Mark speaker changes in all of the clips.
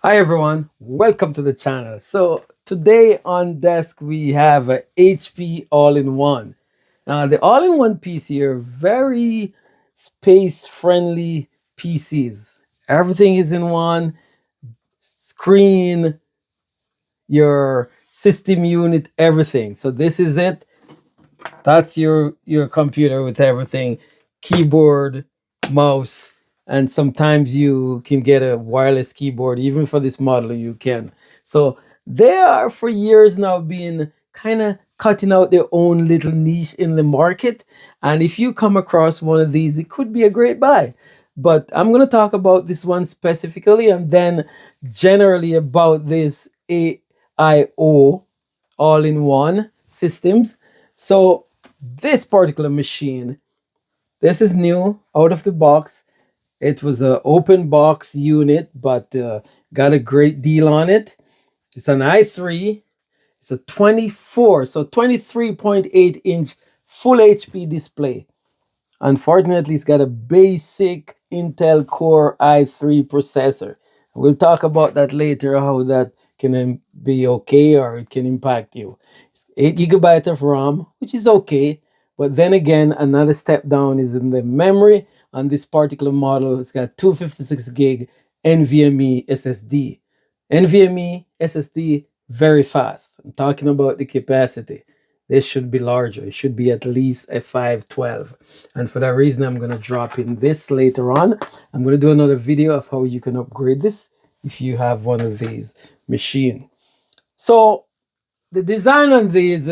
Speaker 1: Hi everyone, welcome to the channel. So today on desk we have a HP all-in-one. Now the all-in-one PC are very space-friendly PCs. Everything is in one screen, your system unit, everything. So this is it. That's your computer with everything, keyboard, mouse, and sometimes you can get a wireless keyboard. Even for this model you can. So they are for years now been kind of cutting out their own little niche in the market, and if you come across one of these, it could be a great buy. But I'm going to talk about this one specifically, and then generally about this AIO all-in-one systems. So this particular machine, this is new out of the box. It was an open box unit, but got a great deal on it. It's an i3. It's a 24, so 23.8-inch full HP display. Unfortunately, it's got a basic Intel Core i3 processor. We'll talk about that later, how that can be okay or it can impact you. It's 8 GB of RAM, which is okay. But then again, another step down is in the memory. On this particular model, it's got 256 gig NVMe SSD. NVMe SSD, very fast. I'm talking about the capacity. This should be larger. It should be at least a 512. And for that reason, I'm going to drop in this later on. I'm going to do another video of how you can upgrade this if you have one of these machine. So the design on these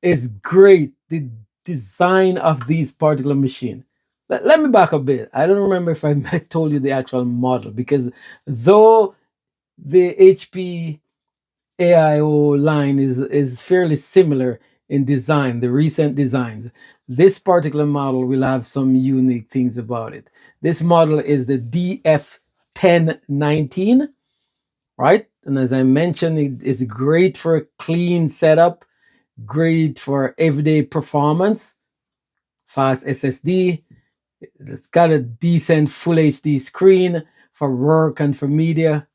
Speaker 1: is great. The design of these particular machine. Let me back a bit. I don't remember if I told you the actual model, because though the HP AIO line is fairly similar in design, the recent designs. This particular model will have some unique things about it. This model is the DF1019, right? And as I mentioned, it is great for a clean setup, great for everyday performance, fast SSD. It's got a decent full HD screen for work and for media,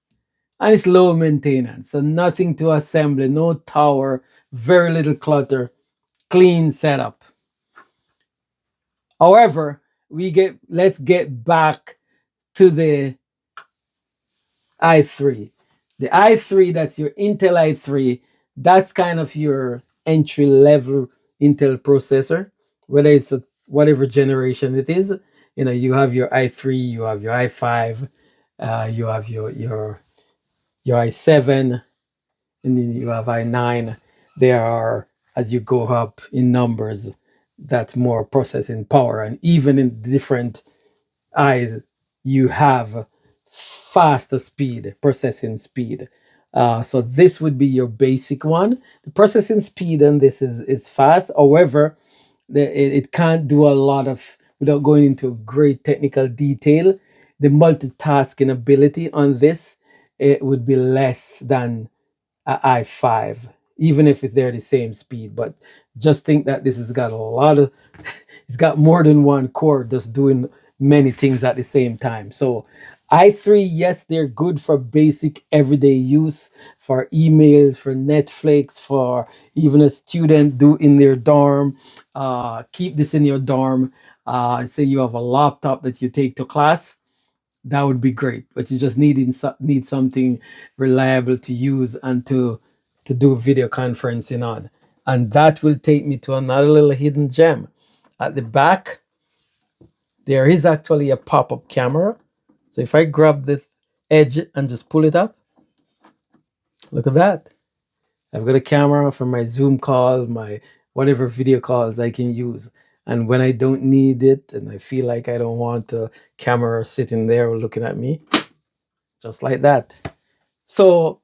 Speaker 1: and it's low maintenance, so nothing to assemble, no tower, very little clutter, clean setup. However, let's get back to the i3. The i3, that's your Intel i3, that's kind of your entry level Intel processor, whether it's whatever generation it is. You know, you have your i3, you have your i5, you have your i7, and then you have i9. There are, as you go up in numbers, that's more processing power, and even in different eyes, you have faster speed, processing speed. So this would be your basic one. The processing speed and this is it's fast. However, it can't do a lot of, without going into great technical detail, the multitasking ability on this, it would be less than a i5, even if they're the same speed. But just think that this has got a lot of, it's got more than one core just doing many things at the same time. So i3, yes, they're good for basic everyday use, for emails, for Netflix, for even a student do in their dorm. Keep this in your dorm. Say you have a laptop that you take to class, that would be great. But you just need something reliable to use and to do video conferencing on. And that will take me to another little hidden gem. At the back, there is actually a pop-up camera. So if I grab the edge and just pull it up, look at that. I've got a camera for my Zoom call, my whatever video calls I can use. And when I don't need it and I feel like I don't want a camera sitting there looking at me, just like that. So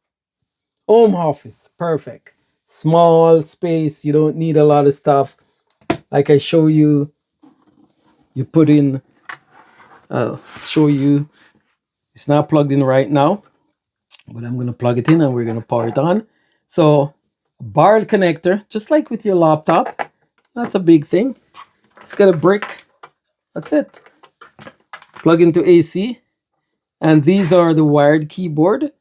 Speaker 1: home office, perfect. Small space, you don't need a lot of stuff. Like I show you, you put in, I'll show you, it's not plugged in right now, but I'm gonna plug it in and we're gonna power it on. So barrel connector, just like with your laptop, that's a big thing. It's got a brick, that's it. Plug into AC, And these are the wired keyboard.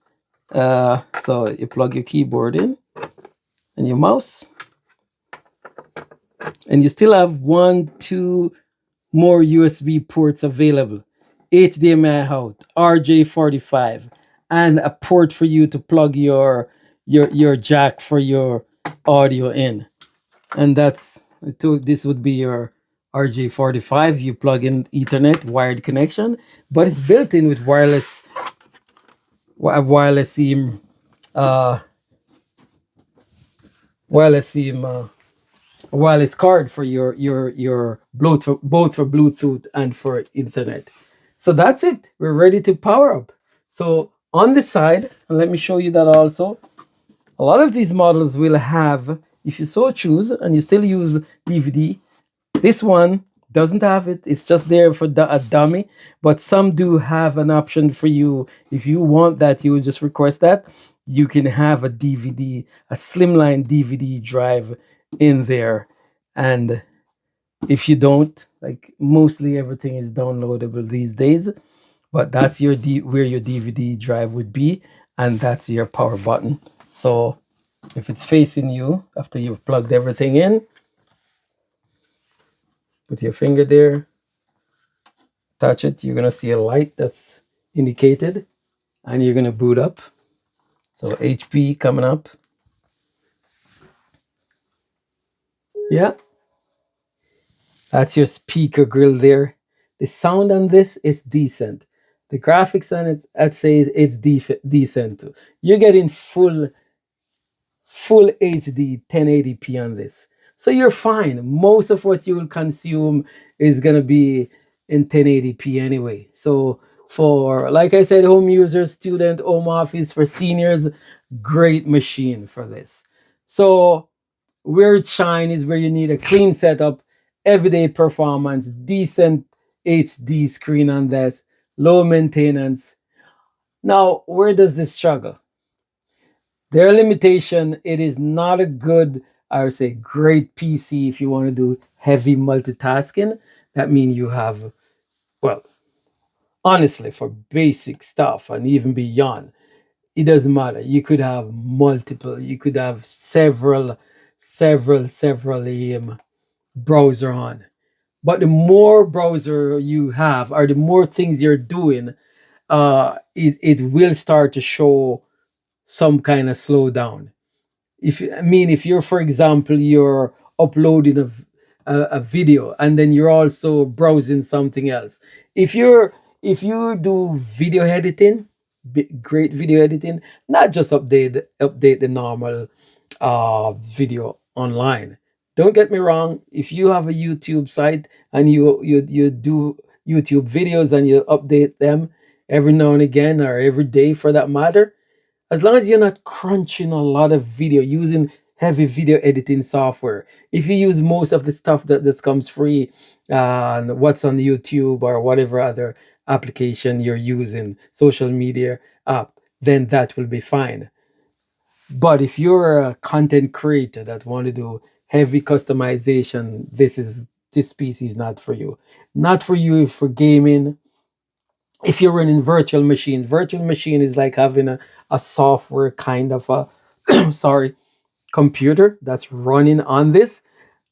Speaker 1: So you plug your keyboard in and your mouse, and you still have one, two more USB ports available: HDMI out, RJ45, and a port for you to plug your jack for your audio in. And this would be your RJ45. You plug in Ethernet wired connection, but it's built in with wireless SIM, uh, wireless SIM. Wireless card for your both for Bluetooth and for Ethernet. So that's it. We're ready to power up. So on the side, and let me show you that also. A lot of these models will have, if you so choose, and you still use DVD. This one doesn't have it. It's just there for a dummy. But some do have an option for you. If you want that, you would just request that. You can have a DVD, a slimline DVD drive in there. And if you don't, like, mostly everything is downloadable these days. But that's where your DVD drive would be, and that's your power button. So if it's facing you after you've plugged everything in, put your finger there, touch it, you're gonna see a light that's indicated, and you're gonna boot up. So HP coming up. Yeah, that's your speaker grill there. The sound on this is decent. The graphics on it, I'd say it's decent too. You're getting full HD 1080p on this. So you're fine. Most of what you will consume is going to be in 1080p anyway. So for, like I said, home users, student, home office, for seniors, great machine for this. So where it shine is where you need a clean setup, everyday performance, decent HD screen on this, low maintenance. Now, where does this struggle? Their limitation, it is not a good, I would say, great PC if you want to do heavy multitasking. That means you have, well, honestly, for basic stuff and even beyond, it doesn't matter. You could have multiple, you could have several browser on. But the more browser you have, or the more things you're doing, it will start to show some kind of slowdown. If you're, for example, you're uploading a video, and then you're also browsing something else. If you do video editing, great video editing, not just update the normal video online. Don't get me wrong. If you have a YouTube site and you do YouTube videos and you update them every now and again, or every day for that matter, as long as you're not crunching a lot of video using heavy video editing software. If you use most of the stuff that comes free, and what's on YouTube or whatever other application you're using, social media app, then that will be fine. But if you're a content creator that want to do heavy customization, this piece is not for you. Not for you for gaming. If you're running virtual machine is like having a software kind of a sorry, computer that's running on this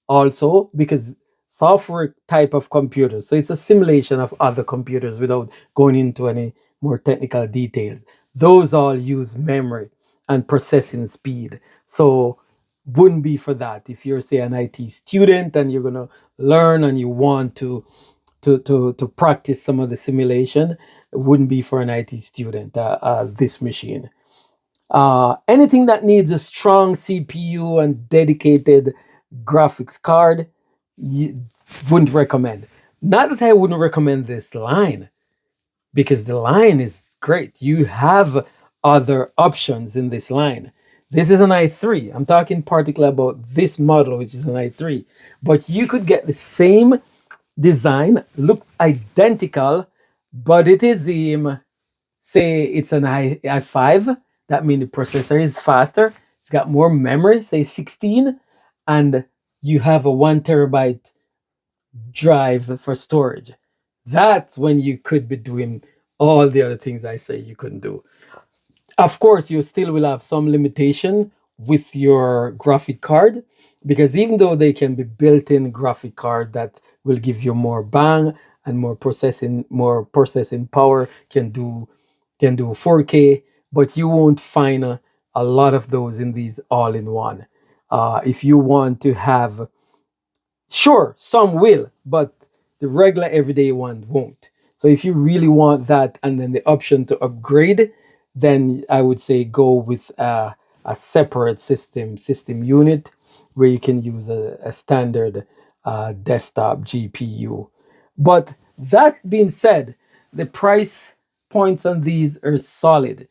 Speaker 1: also, because software type of computer, so it's a simulation of other computers without going into any more technical details. Those all use memory and processing speed, so wouldn't be for that. If you're, say, an IT student and you're going to learn and you want to practice some of the simulation, it wouldn't be for an IT student, this machine. Anything that needs a strong CPU and dedicated graphics card, you wouldn't recommend. Not that I wouldn't recommend this line, because the line is great. You have other options in this line. This is an i3. I'm talking particularly about this model, which is an i3. But you could get the same design, looks identical, but it is say it's an i5. That means the processor is faster. It's got more memory, say 16, and you have a 1 terabyte drive for storage. That's when you could be doing all the other things I say you couldn't do. Of course, you still will have some limitation with your graphic card, because even though they can be built-in graphic card that will give you more bang and more processing power, can do 4K, but you won't find a lot of those in these all-in-one. If you want to have, sure, some will, but the regular everyday one won't. So if you really want that and then the option to upgrade, then I would say go with a separate system unit where you can use a standard desktop GPU. But that being said, the price points on these are solid.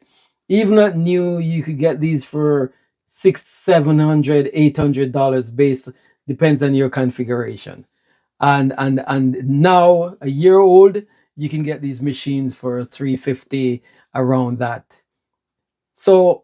Speaker 1: Even at new, you could get these for six, 700, $800 based, depends on your configuration. And now a year old, you can get these machines for 350, around that. So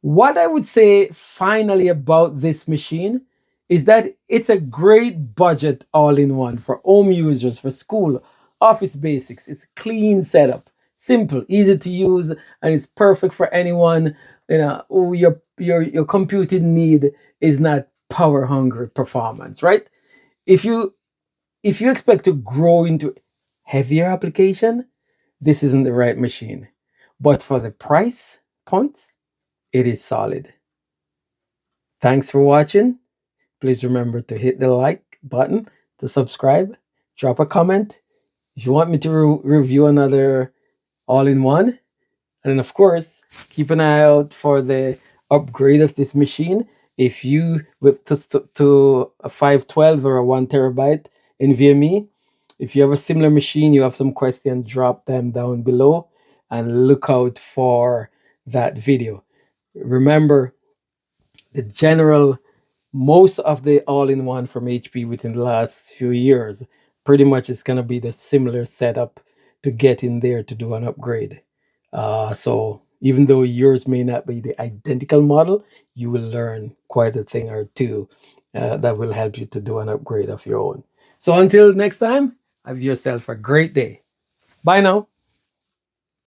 Speaker 1: what I would say finally about this machine is that it's a great budget all in one for home users, for school, office basics. It's a clean setup, simple, easy to use, and it's perfect for anyone, who your computing need is not power hungry performance, right? If you expect to grow into heavier application, this isn't the right machine. But for the price points, it is solid. Thanks for watching. Please remember to hit the like button, to subscribe, drop a comment. If you want me to review another all in one, and then of course, keep an eye out for the upgrade of this machine. If you with to a 512 or a 1 terabyte NVMe, if you have a similar machine, you have some question, drop them down below and look out for that video. Remember, the general most of the all-in-one from HP within the last few years pretty much is going to be the similar setup to get in there to do an upgrade. So even though yours may not be the identical model, you will learn quite a thing or two that will help you to do an upgrade of your own. So until next time, have yourself a great day. Bye now.